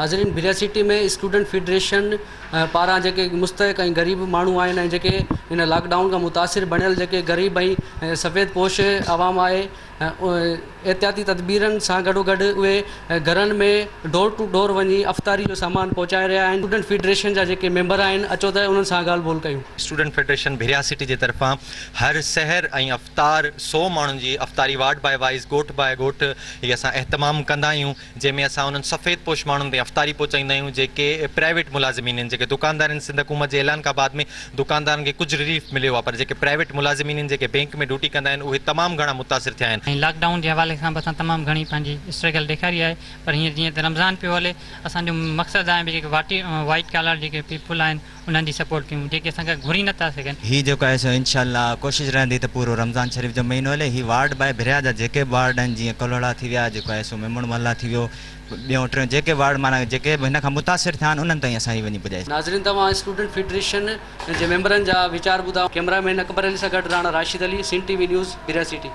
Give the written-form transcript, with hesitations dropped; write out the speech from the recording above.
नाज़रीन, भिरिया सिटी में स्टूडेंट फेडरेशन पारां जेके मुस्तहिक ऐं गरीब माण्हू आहिनि ऐं जेके इन लॉकडाउन खां मुतासिर बणियल जेके गरीब ऐं सफ़ेद पोश आवाम आहे, एहतियाती तदबीरनि सां गॾोगॾु उहे घरनि में डोर टू डोर वञी अफ़्तारी जो सामान पहुचाए रहिया आहिनि। स्टूडेंट फेडरेशन जा जेके मेंबर आहिनि, अचो त उन्हनि सां ॻाल्हि ॿोल कयूं। स्टूडेंट फेडरेशन भिरिया सिटी जे तरफ़ां हर शहर ऐं अफ़्तार 100 माण्हुनि जी अफ़्तारी वार्ड बाय वाइज़ ॻोठ बाय ॻोठ हीअ असां एहतमाम कंदा आहियूं, जंहिंमें असां उन्हनि सफ़ेद पोश माण्हुनि ते अफ़्तारी पहुचाईंदा आहियूं जेके प्राइवेट मुलाज़िमीन आहिनि। जेके दुकानदार आहिनि, सिंध हुकूमत जे ऐलान खां बाद में दुकानदारनि खे कुझु रिलीफ मिलियो आहे, पर जेके प्राइवेट मुलाज़िमीन आहिनि, जेके बैंक में ड्यूटी कंदा आहिनि, उहे तमामु घणा मुतासिर थिया आहिनि। लॉकडाउन जे हवाले सां असां तमामु घणी पंहिंजी स्ट्रगल ॾेखारी आहे, पर हींअर जीअं त रमज़ान पियो हले, असांजो मक़सदु आहे जेके वाइट कॉलर जेके पीपल आहिनि उन्हनि जी सपोर्ट कयूं, जेके असांखे घुरी नथा सघनि। ही जेको आहे सो इंशाअल्लाह कोशिशि रहंदी त पूरो रमज़ान शरीफ़ जो महीनो हले। ही वार्ड बाय भिरिया जा जेके वार्ड आहिनि, जीअं कलोड़ा थी विया, जेको आहे सो मेमण महला थी वियो, ॿियों टियों जेके वार्ड माना जेके हिन खां मुतासिर थिया आहिनि उन्हनि ताईं असां ही वञी पुॼाए। नाज़रीन, तव्हां स्टूडेंट फेडरेशन जे मेंबरनि जा वीचार ॿुधायो। कैमरामैन अकबर अली सां गॾु राणा राशिद अली, सिंध टीवी न्यूज़, भिरिया सिटी।